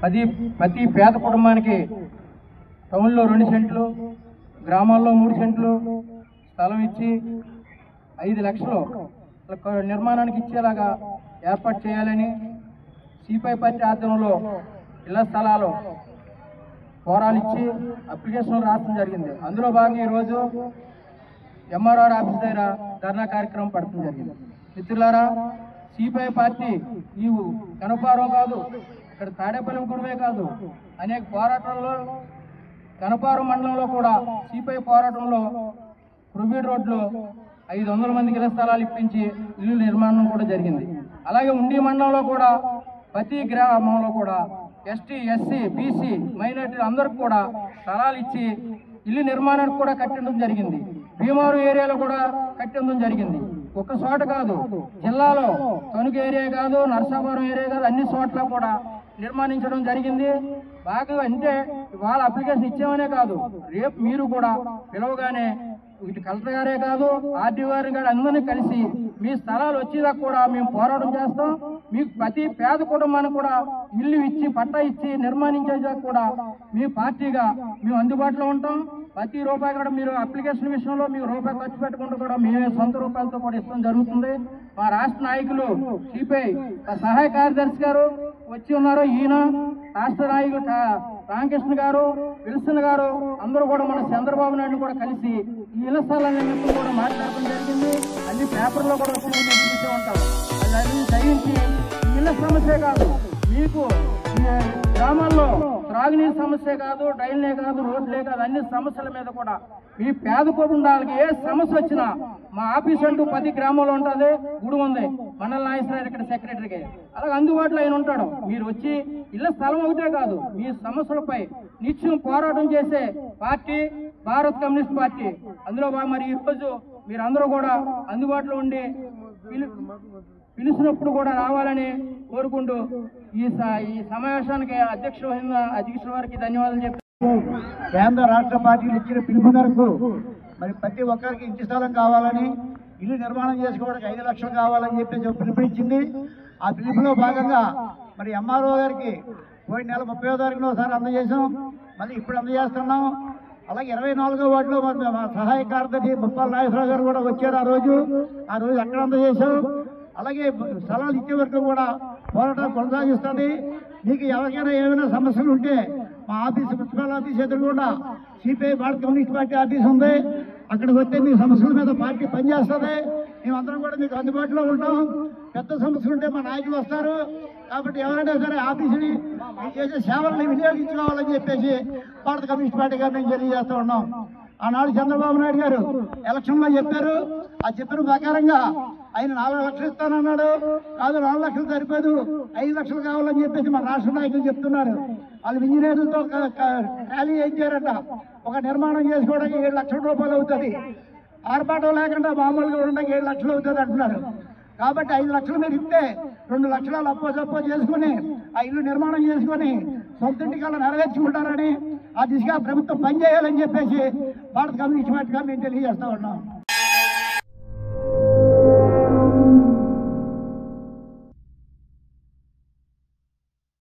ప్రతి పేద కుటుంబానికి టౌన్లో 2 సెంట్లు, గ్రామాల్లో 3 సెంట్లు స్థలం ఇచ్చి 5 లక్షలు నిర్మాణానికి ఇచ్చేలాగా ఏర్పాటు చేయాలని సిపిఐ పార్టీ ఆధ్వర్యంలో ఇళ్ల స్థలాలు పోరాలిచ్చి అప్లికేషన్లు రావడం జరిగింది. అందులో భాగంగా ఈరోజు ఎంఆర్ఆర్ ఆఫీస్ దగ్గర ధర్నా కార్యక్రమం పడటం జరిగింది. మిత్రులారా, సిపిఐ పార్టీ ఈ కనపారం కాదు, ఇక్కడ తాడేపల్లి గూడమే కాదు, అనేక పోరాటాల్లో కనపారం మండలంలో కూడా సిపిఐ పోరాటంలో రుబీడ్ రోడ్లో 500 మందికి ఇళ్ల స్థలాలు ఇప్పించి ఇల్లు నిర్మాణం కూడా జరిగింది. అలాగే ఉండి మండలంలో కూడా ప్రతి గ్రామంలో కూడా ఎస్టీ, ఎస్సీ, బీసీ మైనారిటీలు అందరికి కూడా స్థలాలు ఇచ్చి ఇల్లు నిర్మాణానికి కూడా కట్టడం జరిగింది. భీమారు ఏరియాలో కూడా కట్టడం జరిగింది. ఒక్క చోట కాదు, జిల్లాలో తణుకు ఏరియా కాదు, నరసాపురం ఏరియా కాదు, అన్ని చోట్ల కూడా నిర్మాణించడం జరిగింది. బాగా అంటే వాళ్ళ అప్లికేషన్ ఇచ్చామనే కాదు, రేపు మీరు కూడా పిలవగానే ఇటు కలెక్టర్ గారే కాదు, ఆర్డీ గారు కూడా అందరినీ కలిసి మీ స్థలాలు వచ్చేదాకా కూడా మేము పోరాటం చేస్తాం. మీకు ప్రతి పేద కుటుంబానికి కూడా ఇల్లు ఇచ్చి పట్టా ఇచ్చి నిర్మాణించేదాకా కూడా మీ పార్టీగా మేము అందుబాటులో ఉంటాం. ప్రతి రూపాయి కూడా మీరు అప్లికేషన్ విషయంలో మీకు రూపాయి ఖర్చు పెట్టుకుంటూ కూడా మేమే సొంత రూపాయలతో కూడా ఇష్టం జరుగుతుంది. మా రాష్ట్ర నాయకులు సిపిఐ సహాయ కార్యదర్శి గారు వచ్చి ఉన్నారు. ఈయన రాష్ట్ర నాయకులు రామకృష్ణ గారు, విల్సన్ గారు అందరూ కూడా మన చంద్రబాబు నాయుడు కూడా కలిసి ఈ ఇళ్ల స్థలాలన్నింటినీ కూడా మాట్లాడడం జరిగింది. అన్ని పేపర్లో కూడా వచ్చి చూసే ఉంటాం. అది దయించి ఈ ఇళ్ల సమస్య కాదు, మీకు గ్రామాల్లో త్రాగునీరు సమస్య కాదు, డ్రైన్లే కాదు, రోడ్లే కాదు, అన్ని సమస్యల మీద కూడా మీ పేద కుటుంబాలకి ఏ సమస్య వచ్చినా మా ఆఫీస్ అంటూ 10 గ్రామాల్లో ఉంటుంది. గుడి ఉంది, మండల నాయకురావు ఇక్కడ సెక్రటరీకి, అలాగే అందుబాటులో ఆయన ఉంటాడు. మీరు వచ్చి ఇళ్ల స్థలం ఒకటే కాదు, మీ సమస్యలపై నిత్యం పోరాటం చేసే పార్టీ భారత్ కమ్యూనిస్ట్ పార్టీ. అందులో మరి ఈరోజు మీరందరూ కూడా అందుబాటులో ఉండి పిలిచినప్పుడు కూడా రావాలని కోరుకుంటూ ఈ సమావేశానికి అధ్యక్షుల వారికి ధన్యవాదాలు చెప్పి, కేంద్ర రాష్ట్ర పార్టీలు ఇచ్చిన పిలుపు మేరకు మరి ప్రతి ఒక్కరికి ఇంటి స్థలం కావాలని, ఇల్లు నిర్మాణం చేసుకోవడానికి 5 లక్షలు కావాలని చెప్పి పిలుపునిచ్చింది. ఆ పిలుపులో భాగంగా మరి ఎంఆర్ఓ గారికి పోయిన నెల 30వ తారీఖున ఒకసారి అందజేసాం, మళ్ళీ ఇప్పుడు అందజేస్తున్నాం. అలాగే 24వ వార్డులో మా సహాయ కార్యదర్శి ముప్పాల నాగేశ్వరరావు గారు కూడా వచ్చారు. ఆ రోజు అక్కడ అందజేశాం. అలాగే స్థలాలు ఇచ్చే వరకు కూడా పోరాటం కొనసాగిస్తుంది. మీకు ఎవరికైనా ఏమైనా సమస్యలు ఉంటే మా ఆఫీస్ మున్సిపల్ ఆఫీస్ ఎదురుగుండా సిపిఐ భారత కమ్యూనిస్ట్ పార్టీ ఆఫీస్ ఉంది. అక్కడికి వస్తే మీ సమస్యల మీద పార్టీ పనిచేస్తుంది. మేమందరం కూడా మీకు అందుబాటులో ఉంటాం. పెద్ద సమస్యలు ఉంటే మా నాయకులు వస్తారు. కాబట్టి ఎవరైనా సరే ఆఫీసుని మీరు చేసే సేవల్ని వినియోగించుకోవాలని చెప్పేసి భారత కమ్యూనిస్ట్ పార్టీ గారు మేము తెలియజేస్తూ ఉన్నాం. ఆనాడు చంద్రబాబు నాయుడు గారు ఎలక్షన్లో చెప్పారు. ఆ చెప్పిన ప్రకారంగా ఆయన 4 లక్షలు ఇస్తానన్నాడు. కాదు 4 లక్షలు సరిపోదు, 5 లక్షలు కావాలని చెప్పేసి మన రాష్ట్ర నాయకులు చెప్తున్నారు. వాళ్ళు ఇంజనీర్లతో ర్యాలీ చేశారట. ఒక నిర్మాణం చేసుకోవడానికి 7 లక్షల రూపాయలు అవుతుంది. ఆర్భాటం లేకుండా మామూలుగా ఉండడానికి 7 లక్షలు అవుతుంది అంటున్నారు. కాబట్టి 5 లక్షలు మీరు ఇస్తే 2 లక్షలు అప్పో చేసుకుని ఆ ఇల్లు నిర్మాణం చేసుకొని సొంత ఇంటికల్లా నెరవేర్చుకుంటారని ఆ దిశగా ప్రభుత్వం పనిచేయాలని చెప్పేసి భారత కమ్యూనిస్ట్ పార్టీగా మేము తెలియజేస్తా ఉన్నాం.